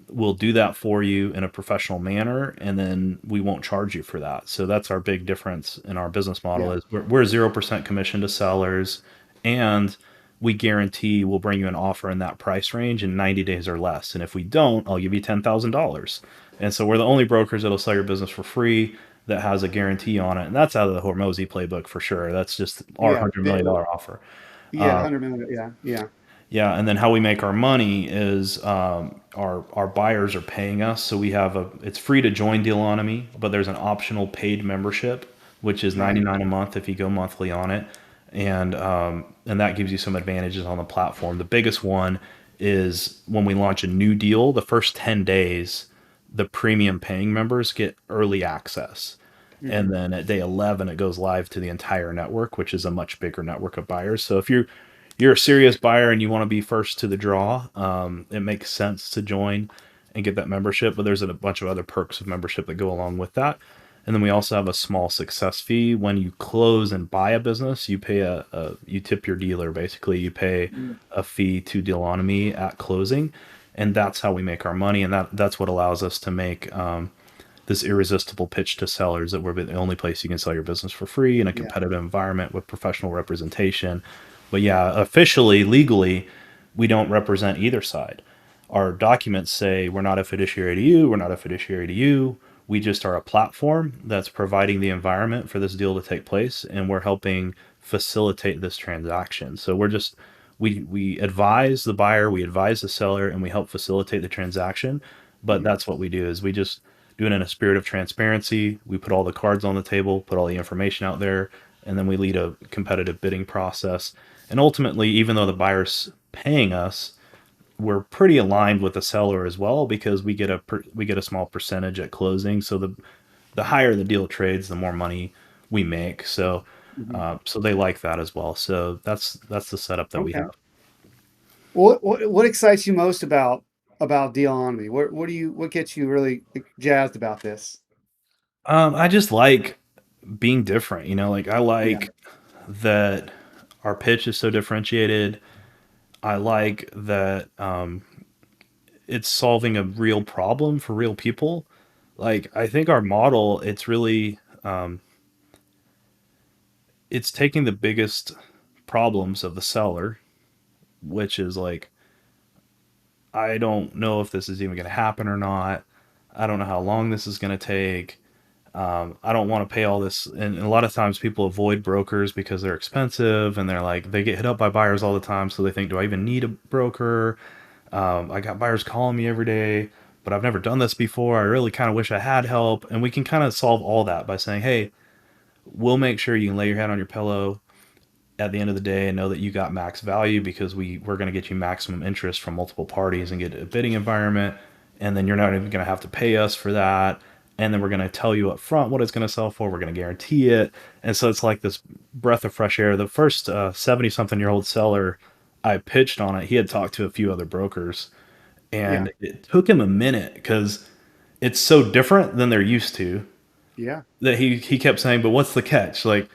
will do that for you in a professional manner, and then we won't charge you for that. So that's our big difference in our business model. Yeah. Is we're 0% commission to sellers, and we guarantee we'll bring you an offer in that price range in 90 days or less. And if we don't, I'll give you $10,000. And so we're the only brokers that'll sell your business for free, that has a guarantee on it. And that's out of the Hormozy playbook for sure. That's just our Yeah. $100 million offer. Yeah. 100 million. Yeah. Yeah. Yeah, and then how we make our money is, our buyers are paying us. So it's free to join Dealonomy, but there's an optional paid membership, which is Right. 99 a month if you go monthly on it, and that gives you some advantages on the platform. The biggest one is when we launch a new deal, the first 10 days, the premium paying members get early access. And Hmm. then at day 11, it goes live to the entire network, which is a much bigger network of buyers. So if you're a serious buyer and you want to be first to the draw, it makes sense to join and get that membership. But there's a bunch of other perks of membership that go along with that. And then we also have a small success fee when you close and buy a business. You pay you tip your dealer. Basically, you pay a fee to Dealonomy at closing, and that's how we make our money. And that's what allows us to make, this irresistible pitch to sellers, that we're the only place you can sell your business for free in a Yeah. competitive environment with professional representation. But yeah, officially, legally, we don't represent either side. Our documents say we're not a fiduciary to you, we're not a fiduciary to you. We just are a platform that's providing the environment for this deal to take place, and we're helping facilitate this transaction. So we advise the buyer, we advise the seller, and we help facilitate the transaction. But Mhm. that's what we do, is we just do it in a spirit of transparency. We put all the cards on the table, put all the information out there, and then we lead a competitive bidding process. And ultimately, even though the buyer's paying us, we're pretty aligned with the seller as well, because we get a small percentage at closing. So the higher the deal trades, the more money we make. So Mhm. so they like that as well. So that's the setup that we Okay. have. What excites you most about Dealonomy? What gets you really jazzed about this? I just like being different. Like I Yeah. like that our pitch is so differentiated. I like that it's solving a real problem for real people. Like I think our model, it's really it's taking the biggest problems of the seller, which is like, I don't know if this is even going to happen or not. I don't know how long this is going to take. I don't want to pay all this. And a lot of times people avoid brokers because they're expensive, and they're like, they get hit up by buyers all the time. So they think, do I even need a broker? I got buyers calling me every day, but I've never done this before. I really kind of wish I had help. And we can kind of solve all that by saying, hey, we'll make sure you can lay your head on your pillow at the end of the day and know that you got max value, because we're going to get you maximum interest from multiple parties and get a bidding environment. And then you're not even going to have to pay us for that. And then we're going to tell you up front what it's going to sell for. We're going to guarantee it. And so it's like this breath of fresh air. The first 70 something year old seller I pitched on it, he had talked to a few other brokers, Yeah. and it took him a minute because it's so different than they're used to, Yeah. that he kept saying, but what's the catch? Like,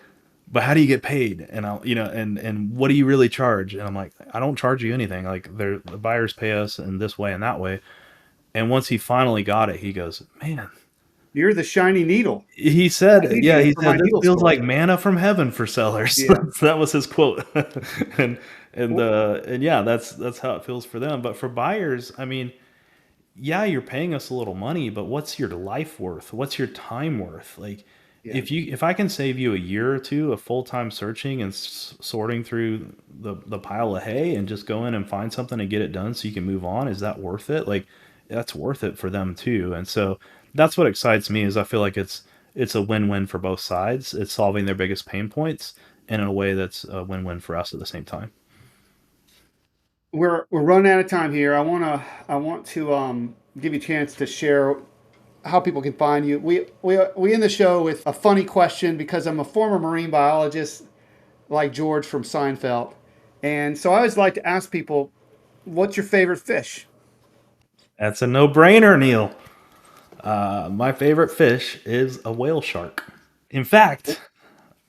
but how do you get paid? And I'll, and what do you really charge? And I'm like, I don't charge you anything. Like, the buyers pay us in this way and that way. And once he finally got it, he goes, man, You're the shiny needle. he I said, need yeah, you he for said, my this needle feels store. like manna from heaven for sellers. Yeah. So that was his quote. and, Well, and yeah, that's how it feels for them. But for buyers, I mean, yeah, you're paying us a little money, but what's your life worth? What's your time worth? Like, yeah. if I can save you a year or two of full time searching and sorting through the pile of hay, and just go in and find something and get it done so you can move on, is that worth it? Like, that's worth it for them too. And so that's what excites me, is I feel like it's a win win for both sides. It's solving their biggest pain points, and in a way that's a win win for us at the same time. We're running out of time here. I want to give you a chance to share how people can find you. We end the show with a funny question because I'm a former marine biologist like George from Seinfeld. And so I always like to ask people, what's your favorite fish? That's a no brainer, Neil. My favorite fish is a whale shark. In fact,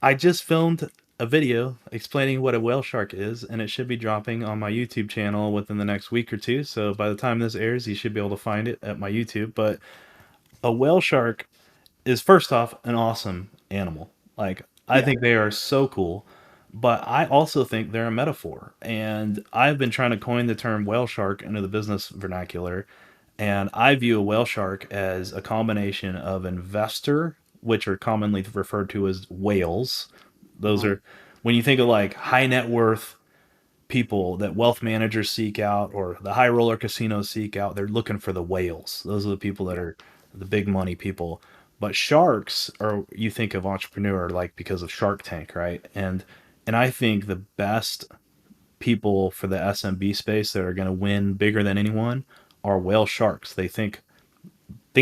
I just filmed a video explaining what a whale shark is, and it should be dropping on my YouTube channel within the next week or two. So by the time this airs, you should be able to find it at my YouTube. But a whale shark is, first off, an awesome animal. Like, I Yeah. think they are so cool, but I also think they're a metaphor. And I've been trying to coin the term whale shark into the business vernacular. And I view a whale shark as a combination of investor, which are commonly referred to as whales. Those Uh-huh. are, when you think of like high net worth people that wealth managers seek out, or the high roller casinos seek out, they're looking for the whales. Those are the people that Yeah. are the big money people. But sharks are, you think of entrepreneur, like because of Shark Tank, right? And I think the best people for the SMB space that are going to win bigger than anyone are whale sharks. They think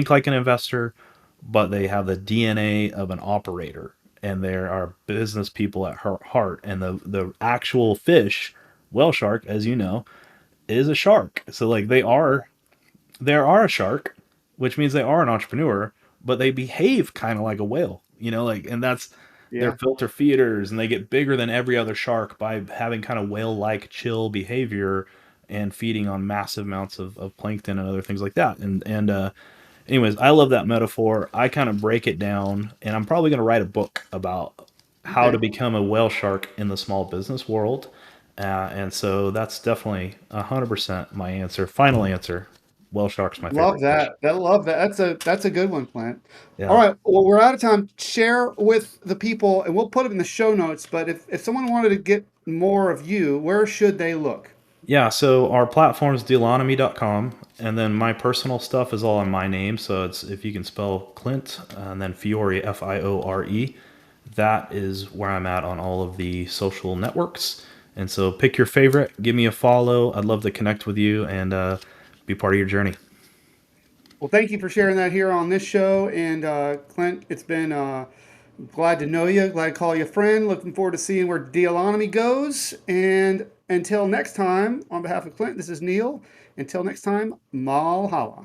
like an investor, but they have the DNA of an operator, and they are business people at heart. And the actual fish, whale shark, as you know, is a shark. So like they are a shark, which means they are an entrepreneur, but they behave kind of like a whale, like, and that's, they're Yeah. filter feeders, and they get bigger than every other shark by having kind of whale-like chill behavior and feeding on massive amounts of plankton and other things like that. And anyways, I love that metaphor. I kind of break it down, and I'm probably going to write a book about how to Okay. become a whale shark in the small business world. And so that's definitely 100% my answer. Final answer, Whale shark's my Love favorite fish. that. I love that. That's a good one, Clint. All Yeah. right. Well, we're out of time. Share with the people, and we'll put it in the show notes. But if someone wanted to get more of you, where should they look? Yeah, so our platform is dealonomy.com, and then my personal stuff is all in my name. So it's if you can spell Clint and then Fiore, Fiore, that is where I'm at on all of the social networks. And so pick your favorite, give me a follow. I'd love to connect with you and be part of your journey. Well, thank you for sharing that here on this show. And Clint, it's been glad to know you. Glad to call you a friend. Looking forward to seeing where Dealonomy goes. And until next time, on behalf of Clint, this is Neal. Until next time, Mal Hala.